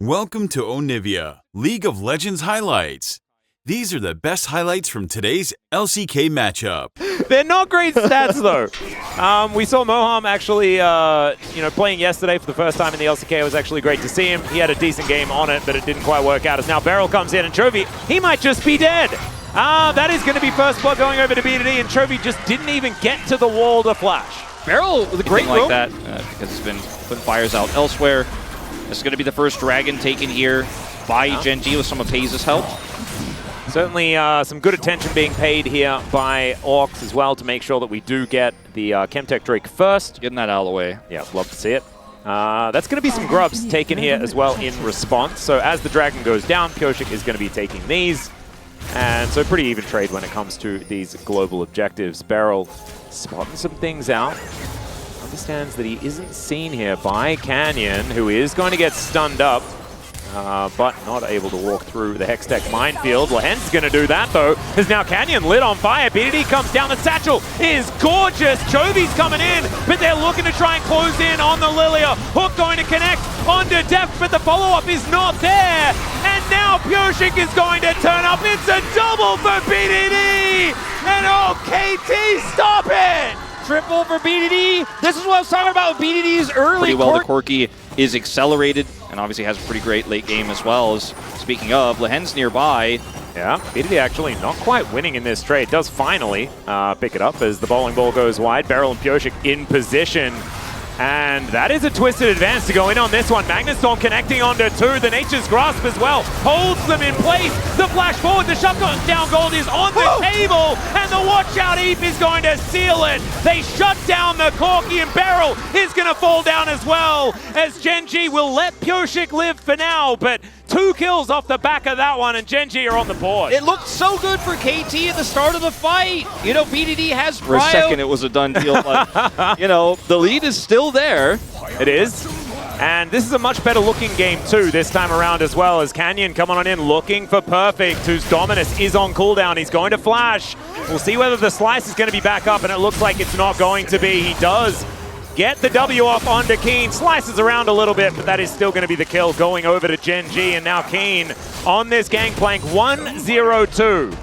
Welcome to Onivia, League of Legends highlights. These are the best highlights from today's LCK matchup. They're not great stats though. We saw Moham actually, playing yesterday for the first time in the LCK. It was actually great to see him. He had a decent game on it, but it didn't quite work out. As now Beryl comes in and Chovy, he might just be dead. That is going to be first blood going over to B2D, and Chovy just didn't even get to the wall to flash. Beryl with a great like that because it's been putting fires out elsewhere. This is going to be the first dragon taken here by Gen.G with some of FaZe's help. Certainly some good attention being paid here by Orcs as well to make sure that we do get the Chemtech Drake first. Getting that out of the way. Yeah, love to see it. That's going to be some grubs taken here as well in response. So as the dragon goes down, Pioshik is going to be taking these. And so pretty even trade when it comes to these global objectives. Beryl spotting some things out. Understands that he isn't seen here by Canyon, who is going to get stunned up, but not able to walk through the Hextech minefield. Lahen's going to do that, though, as now Canyon lit on fire. PDD comes down. The satchel is gorgeous. Chovy's coming in, but they're looking to try and close in on the Lilia. Hook going to connect onto Deft, but the follow-up is not there. And now Pioshik is going to turn up. It's a double for PDD! And oh, KT, stop it! Triple for BDD. This is what I was talking about with BDD's early. Pretty well, the Corki is accelerated and obviously has a pretty great late game as well. As speaking of, Lahen's nearby. Yeah, BDD actually not quite winning in this trade. Does finally pick it up as the bowling ball goes wide. Beryl and Pioshik in position. And that is a twisted advance to go in on this one. Magnustorm connecting onto two. The Nature's Grasp as well holds them in place. The flash forward, the shutdown gold is on the table, and the watch out Eve is going to seal it. They shut down the Corki, and Beryl is going to fall down as well, as Gen.G will let Pioshik live for now, but 2 kills off the back of that one, and Gen.G are on the board. It looked so good for KT at the start of the fight. You know, BDD has For a second, it was a done deal, but, you know, the lead is still there. It is. And this is a much better looking game too this time around as well, as Canyon coming on in looking for Perfect, whose Dominus is on cooldown. He's going to flash. We'll see whether the slice is going to be back up, and it looks like it's not going to be. He does get the W off onto Keen, slices around a little bit, but that is still going to be the kill going over to Gen.G, and now Keen on this gangplank, 1-0-2.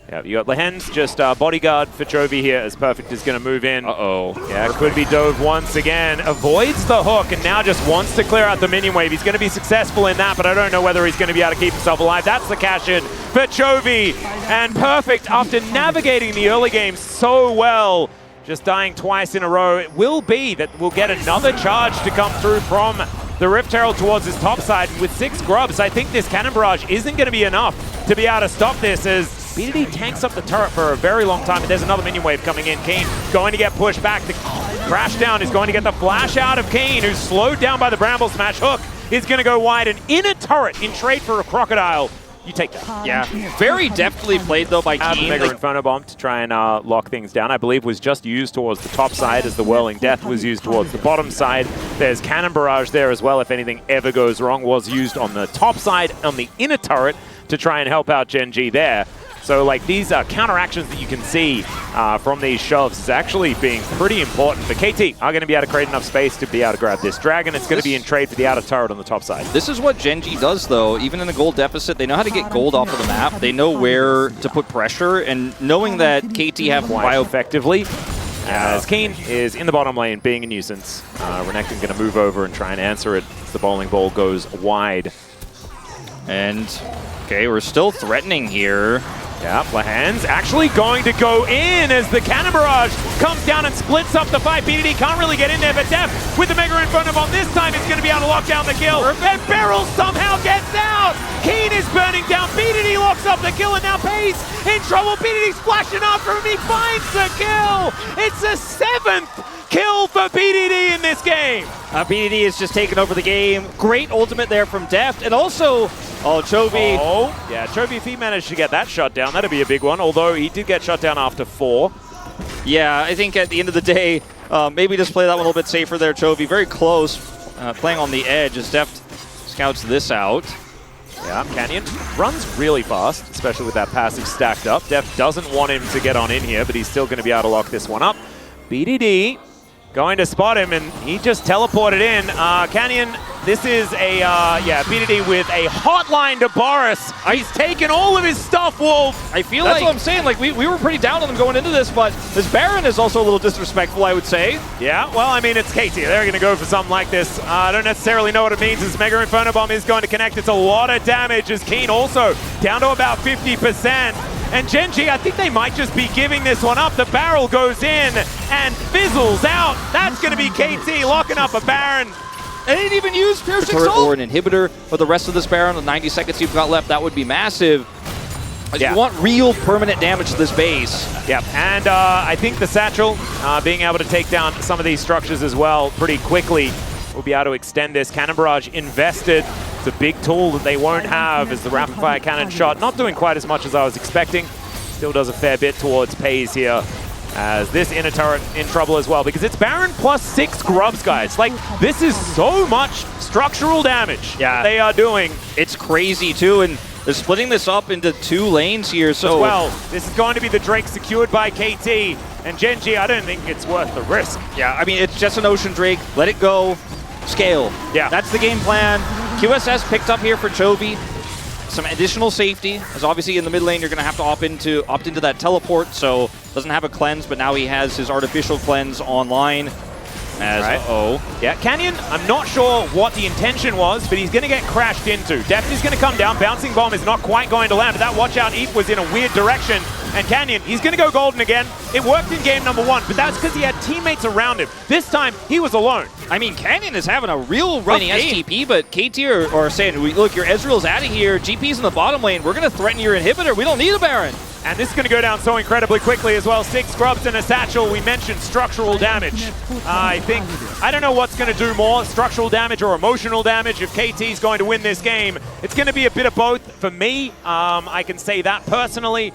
Yeah, you got Lahen's just bodyguard for Chovy here as Perfect is going to move in. Uh-oh. Yeah, could be dove once again. Avoids the hook and now just wants to clear out the minion wave. He's going to be successful in that, but I don't know whether he's going to be able to keep himself alive. That's the cash in for Chovy. And Perfect, after navigating the early game so well, just dying twice in a row, it will be that we'll get another charge to come through from the Rift Herald towards his top side. And with 6 grubs, I think this cannon barrage isn't going to be enough to be able to stop this, as BDD tanks up the turret for a very long time. And there's another minion wave coming in. Keen going to get pushed back. The crash down is going to get the flash out of Keen, who's slowed down by the Bramble Smash. Hook is going to go wide, and in a turret in trade for a Crocodile. You take that. Yeah, very deftly played though by Keen. Mega Inferno Bomb to try and lock things down, I believe was just used towards the top side, as the Whirling Death was used towards the bottom side. There's Cannon Barrage there as well, if anything ever goes wrong. Was used on the top side, on the inner turret, to try and help out Gen.G there. So like these counteractions that you can see from these shoves is actually being pretty important. But KT are going to be able to create enough space to be able to grab this dragon. It's going to be in trade for the outer turret on the top side. This is what Gen.G does though. Even in a gold deficit, they know how to get gold off of the map. They know where to put pressure, and knowing that KT have bio effectively. As Keen is in the bottom lane being a nuisance. Renekton going to move over and try and answer it as the bowling ball goes wide. And okay, we're still threatening here. Yeah, Lahen's actually going to go in as the Cannon Barrage comes down and splits up the fight. BDD can't really get in there, but Def with the Mega Inferno Bomb this time is going to be able to lock down the kill. And Beryl somehow gets out. Keen is burning down. BDD locks up the kill, and now Pace in trouble. BDD splashing after him. He finds the kill. It's a 7th kill for BDD in this game. BDD is just taking over the game. Great ultimate there from Deft, and also, Chovy. Oh, yeah, Chovy, if he managed to get that shut down, that'd be a big one, although he did get shut down after 4. Yeah, I think at the end of the day, maybe just play that one a little bit safer there, Chovy. Very close, playing on the edge as Deft scouts this out. Yeah, Canyon runs really fast, especially with that passive stacked up. Deft doesn't want him to get on in here, but he's still going to be able to lock this one up. BDD going to spot him, and he just teleported in. Canyon This is a, BDD with a hotline to Boris. He's taken all of his stuff, Wolf. I feel that's what I'm saying. Like, we were pretty down on them going into this, but this Baron is also a little disrespectful, I would say. Yeah, well, I mean, it's KT. They're going to go for something like this. I don't necessarily know what it means. This Mega Inferno Bomb is going to connect. It's a lot of damage as Keen also down to about 50%. And Gen.G, I think they might just be giving this one up. The barrel goes in and fizzles out. That's going to be KT locking up a Baron. They didn't even use Piercing Soul or an inhibitor for the rest of this Baron. The 90 seconds you've got left, that would be massive. You want real permanent damage to this base. Yep, and I think the Satchel, being able to take down some of these structures as well pretty quickly, will be able to extend this. Cannon Barrage invested. It's a big tool that they won't have as the rapid fire cannon shot. Not doing quite as much as I was expecting. Still does a fair bit towards PIA here. As this inner turret in trouble as well, because it's Baron plus 6 grubs, guys. Like, this is so much structural damage they are doing. It's crazy, too, and they're splitting this up into 2 lanes here, so... Well, this is going to be the Drake secured by KT, and Gen.G, I don't think it's worth the risk. Yeah, I mean, it's just an Ocean Drake. Let it go. Scale. Yeah. That's the game plan. QSS picked up here for Chovy. Some additional safety, as obviously in the mid lane you're going to have to opt into that teleport, so doesn't have a cleanse, but now he has his artificial cleanse online. Yeah, Canyon, I'm not sure what the intention was, but he's going to get crashed into. Deft is going to come down. Bouncing Bomb is not quite going to land, but that watch out Eve was in a weird direction. And Canyon, he's going to go golden again. It worked in game number 1, but that's because he had teammates around him. This time, he was alone. I mean, Canyon is having a real rough game. He has TP, but KT are saying, look, your Ezreal's out of here. GP's in the bottom lane. We're going to threaten your inhibitor. We don't need a Baron. And this is going to go down so incredibly quickly as well. 6 grubs and a satchel. We mentioned structural damage. I don't know what's going to do more, structural damage or emotional damage. If KT's going to win this game, it's going to be a bit of both for me. I can say that personally.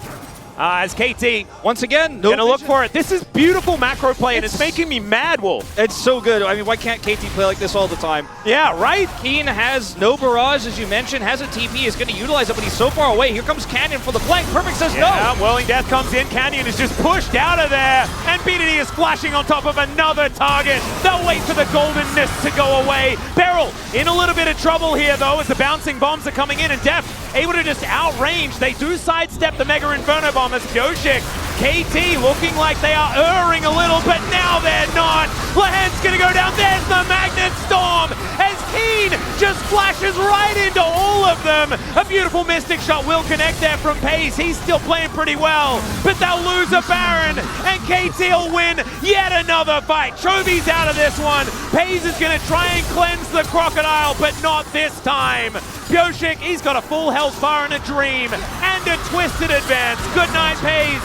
As KT, once again, gonna look for it. This is beautiful macro play, and it's making me mad, Wolf. It's so good. I mean, why can't KT play like this all the time? Yeah, right? Keen has no barrage, as you mentioned, has a TP, is going to utilize it, but he's so far away. Here comes Canyon for the flank. Perfect says no. Whirling Death comes in. Canyon is just pushed out of there, and BDD is flashing on top of another target. They'll wait for the goldenness to go away. Beryl in a little bit of trouble here, though, as the bouncing bombs are coming in, and Def able to just outrange. They do sidestep the Mega Inferno Bomb as Pioshik. KT looking like they are erring a little, but now they're not. Lahen's gonna go down. There's the Magnet Storm as Keen just flashes right into all of them. A beautiful Mystic Shot will connect there from Pace. He's still playing pretty well, but they'll lose a Baron, and KT will win yet another fight. Chovy's out of this one. Pace is gonna try and cleanse the Crocodile, but not this time. Pioshik, he's got a full health bar and a dream, and a twisted advance. Good night, Pace.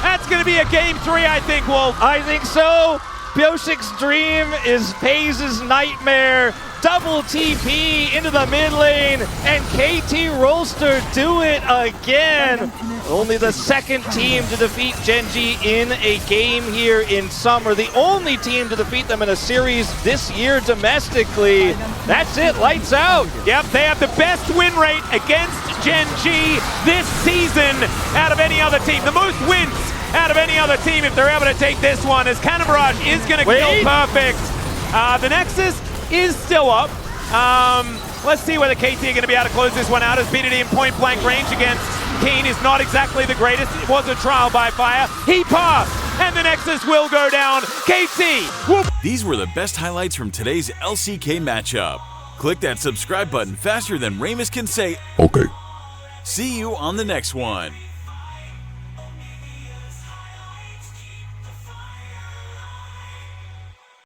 That's going to be a game 3, I think, Wolf. I think so. Pioshik's dream is Paze's nightmare. Double TP into the mid lane, and KT Rolster do it again. Only the second team to defeat Gen.G in a game here in summer. The only team to defeat them in a series this year domestically. That's it, lights out. Yep, they have the best win rate against Gen.G this season out of any other team. The most wins out of any other team if they're able to take this one, as Cannon Barrage is going to kill Perfect. The Nexus is still up. Let's see whether KT are going to be able to close this one out, as BDD in point blank range against Keen is not exactly the greatest. It was a trial by fire. He passed, and the Nexus will go down. KT. Whoop. These were the best highlights from today's LCK matchup. Click that subscribe button faster than Ramus can say, okay. See you on the next one.